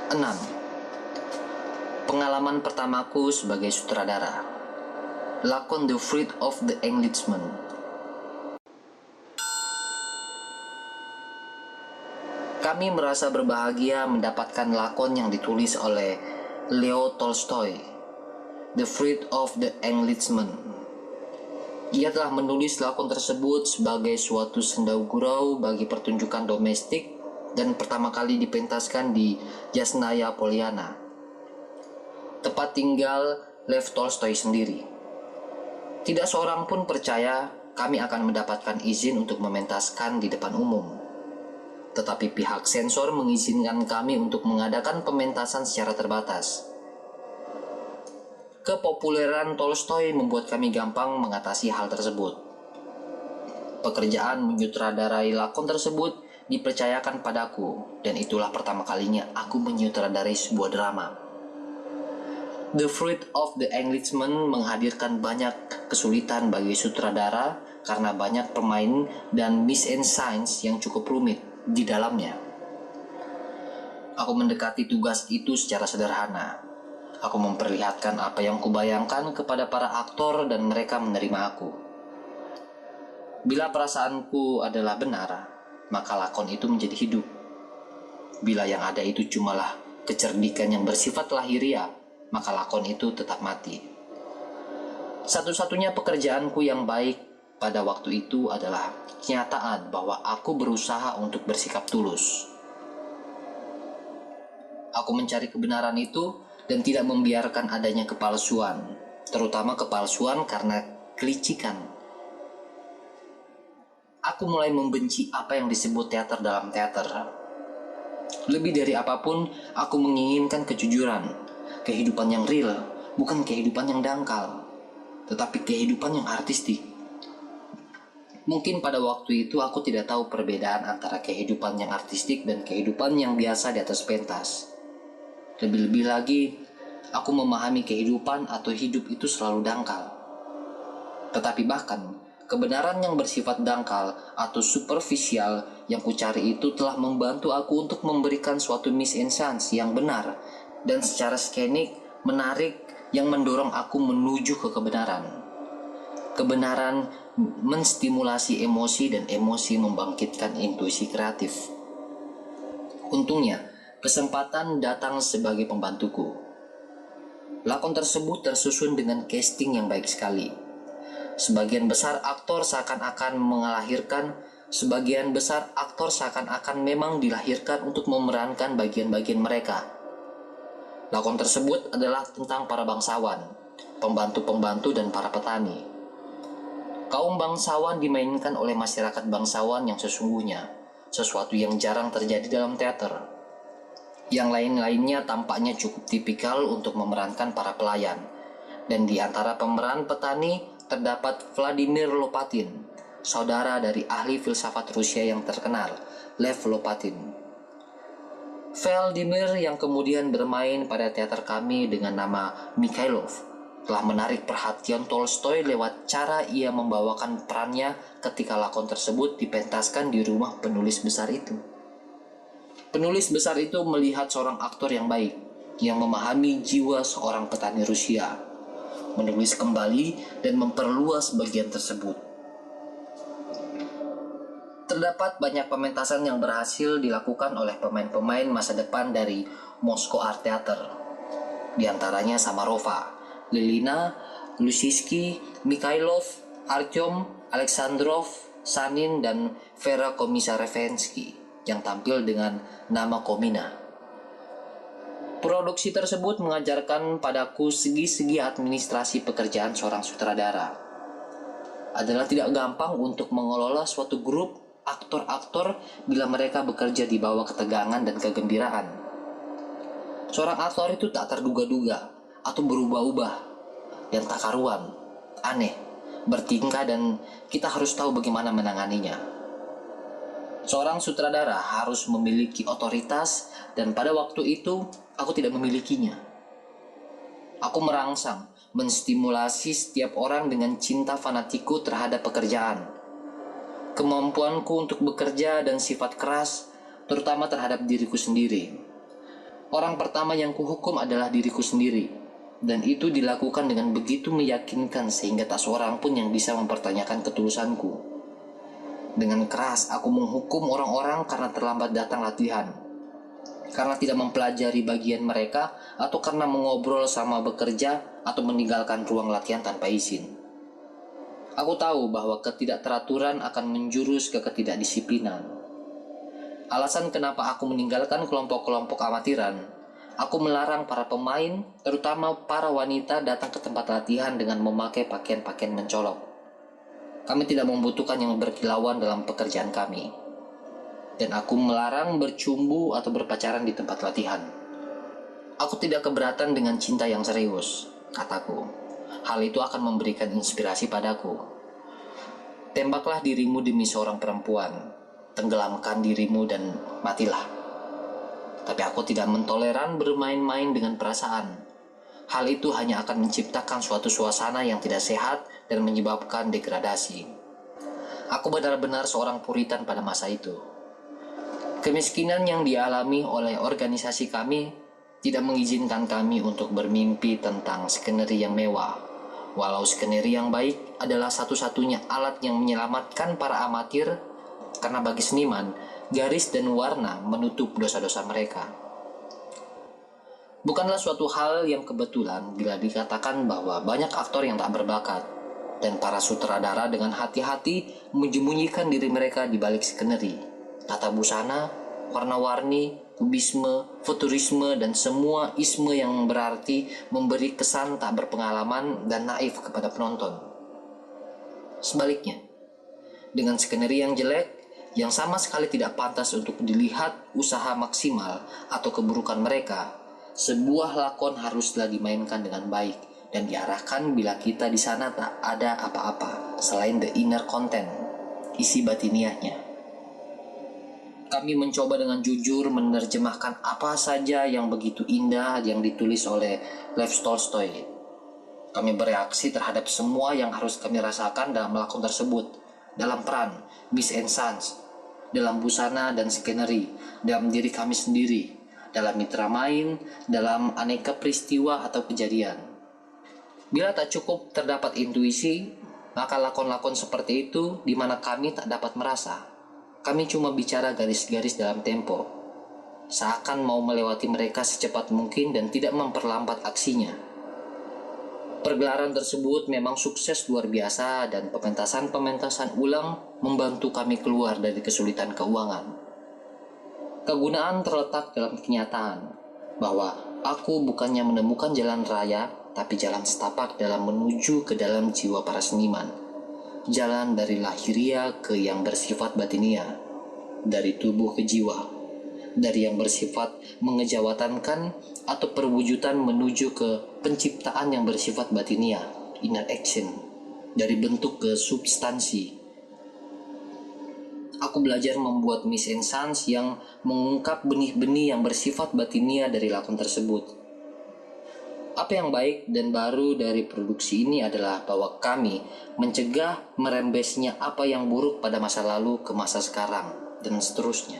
6. Pengalaman pertamaku sebagai sutradara. Lakon The Fruit of the Englishman. Kami merasa berbahagia mendapatkan lakon yang ditulis oleh Leo Tolstoy, The Fruit of the Englishman. Ia telah menulis lakon tersebut sebagai suatu senda gurau bagi pertunjukan domestik dan pertama kali dipentaskan di Yasnaya Poliana, tempat tinggal Lev Tolstoy sendiri. Tidak seorang pun percaya kami akan mendapatkan izin untuk mementaskan di depan umum. Tetapi pihak sensor mengizinkan kami untuk mengadakan pementasan secara terbatas. Kepopuleran Tolstoy membuat kami gampang mengatasi hal tersebut. Pekerjaan menyutradarai lakon tersebut dipercayakan padaku, dan itulah pertama kalinya aku menyutradarai sebuah drama. The Fruit of the Englishman menghadirkan banyak kesulitan bagi sutradara karena banyak pemain dan mise-en-scène yang cukup rumit di dalamnya. Aku mendekati tugas itu secara sederhana. Aku memperlihatkan apa yang kubayangkan kepada para aktor dan mereka menerima aku. Bila perasaanku adalah benar, maka lakon itu menjadi hidup. Bila yang ada itu cumalah kecerdikan yang bersifat lahiriah, maka lakon itu tetap mati. Satu-satunya pekerjaanku yang baik pada waktu itu adalah kenyataan bahwa aku berusaha untuk bersikap tulus. Aku mencari kebenaran itu dan tidak membiarkan adanya kepalsuan, terutama kepalsuan karena kelicikan. Aku mulai membenci apa yang disebut teater dalam teater. Lebih dari apapun, aku menginginkan kejujuran, kehidupan yang real, bukan kehidupan yang dangkal, tetapi kehidupan yang artistik. Mungkin pada waktu itu aku tidak tahu perbedaan antara kehidupan yang artistik dan kehidupan yang biasa di atas pentas. Lebih-lebih lagi, aku memahami kehidupan atau hidup itu selalu dangkal. Tetapi bahkan, kebenaran yang bersifat dangkal atau superficial yang kucari itu telah membantu aku untuk memberikan suatu mise-en-scène yang benar dan secara skenik menarik yang mendorong aku menuju ke kebenaran. Kebenaran menstimulasi emosi dan emosi membangkitkan intuisi kreatif. Untungnya, kesempatan datang sebagai pembantuku. Lakon tersebut tersusun dengan casting yang baik sekali. Sebagian besar aktor seakan-akan memang dilahirkan untuk memerankan bagian-bagian mereka. Lakon tersebut adalah tentang para bangsawan, pembantu-pembantu dan para petani. Kaum bangsawan dimainkan oleh masyarakat bangsawan yang sesungguhnya, sesuatu yang jarang terjadi dalam teater. Yang lain-lainnya tampaknya cukup tipikal untuk memerankan para pelayan. Dan di antara pemeran petani terdapat Vladimir Lopatin, saudara dari ahli filsafat Rusia yang terkenal, Lev Lopatin. Vladimir yang kemudian bermain pada teater kami dengan nama Mikhailov telah menarik perhatian Tolstoy lewat cara ia membawakan perannya ketika lakon tersebut dipentaskan di rumah penulis besar itu. Penulis besar itu melihat seorang aktor yang baik, yang memahami jiwa seorang petani Rusia, menulis kembali dan memperluas bagian tersebut. Terdapat banyak pementasan yang berhasil dilakukan oleh pemain-pemain masa depan dari Moscow Art Theater. Di antaranya Samarova, Lilina, Lusitsky, Mikhailov, Artyom, Alexandrov, Sanin, dan Vera Komisarevensky yang tampil dengan nama Komina. Produksi tersebut mengajarkan padaku segi-segi administrasi pekerjaan seorang sutradara. Adalah tidak gampang untuk mengelola suatu grup aktor-aktor bila mereka bekerja di bawah ketegangan dan kegembiraan. Seorang aktor itu tak terduga-duga atau berubah-ubah dan tak karuan, aneh, bertingkah, dan kita harus tahu bagaimana menanganinya. Seorang sutradara harus memiliki otoritas, dan pada waktu itu aku tidak memilikinya. Aku merangsang, menstimulasi setiap orang dengan cinta fanatiku terhadap pekerjaan. Kemampuanku untuk bekerja dan sifat keras, terutama terhadap diriku sendiri. Orang pertama yang kuhukum adalah diriku sendiri, dan itu dilakukan dengan begitu meyakinkan sehingga tak seorang pun yang bisa mempertanyakan ketulusanku. Dengan keras aku menghukum orang-orang karena terlambat datang latihan, karena tidak mempelajari bagian mereka, atau karena mengobrol sama bekerja atau meninggalkan ruang latihan tanpa izin. Aku tahu bahwa ketidakteraturan akan menjurus ke ketidakdisiplinan. Alasan kenapa aku meninggalkan kelompok-kelompok amatiran, aku melarang para pemain, terutama para wanita, datang ke tempat latihan dengan memakai pakaian-pakaian mencolok. Kami tidak membutuhkan yang berkilauan dalam pekerjaan kami. Dan aku melarang bercumbu atau berpacaran di tempat latihan. Aku tidak keberatan dengan cinta yang serius, kataku. Hal itu akan memberikan inspirasi padaku. Tembaklah dirimu demi seorang perempuan. Tenggelamkan dirimu dan matilah. Tapi aku tidak mentoleran bermain-main dengan perasaan. Hal itu hanya akan menciptakan suatu suasana yang tidak sehat dan menyebabkan degradasi. Aku benar-benar seorang puritan pada masa itu. Kemiskinan yang dialami oleh organisasi kami tidak mengizinkan kami untuk bermimpi tentang skeneri yang mewah. Walau skeneri yang baik adalah satu-satunya alat yang menyelamatkan para amatir, karena bagi seniman, garis dan warna menutup dosa-dosa mereka. Bukanlah suatu hal yang kebetulan bila dikatakan bahwa banyak aktor yang tak berbakat, dan para sutradara dengan hati-hati menyembunyikan diri mereka di balik skeneri, tata busana, warna-warni, kubisme, futurisme, dan semua isme yang berarti memberi kesan tak berpengalaman dan naif kepada penonton. Sebaliknya, dengan skeneri yang jelek, yang sama sekali tidak pantas untuk dilihat usaha maksimal atau keburukan mereka, sebuah lakon haruslah dimainkan dengan baik dan diarahkan bila kita di sana tak ada apa-apa selain the inner content, isi batiniahnya. Kami mencoba dengan jujur menerjemahkan apa saja yang begitu indah yang ditulis oleh Lev Tolstoy. Kami bereaksi terhadap semua yang harus kami rasakan dalam lakon tersebut, dalam peran, mise en scène, dalam busana dan skeneri, dalam diri kami sendiri, dalam mitra main, dalam aneka peristiwa atau kejadian. Bila tak cukup terdapat intuisi, maka lakon-lakon seperti itu di mana kami tak dapat merasa. Kami cuma bicara garis-garis dalam tempo, seakan mau melewati mereka secepat mungkin dan tidak memperlambat aksinya. Pergelaran tersebut memang sukses luar biasa dan pementasan-pementasan ulang membantu kami keluar dari kesulitan keuangan. Kegunaan terletak dalam kenyataan bahwa aku bukannya menemukan jalan raya, tapi jalan setapak dalam menuju ke dalam jiwa para seniman. Jalan dari lahiria ke yang bersifat batinia, dari tubuh ke jiwa, dari yang bersifat mengejawatankan atau perwujudan menuju ke penciptaan yang bersifat batinia, inner action, dari bentuk ke substansi. Aku belajar membuat mise en scène yang mengungkap benih-benih yang bersifat batinia dari lakon tersebut. Apa yang baik dan baru dari produksi ini adalah bahwa kami mencegah merembesnya apa yang buruk pada masa lalu ke masa sekarang, dan seterusnya.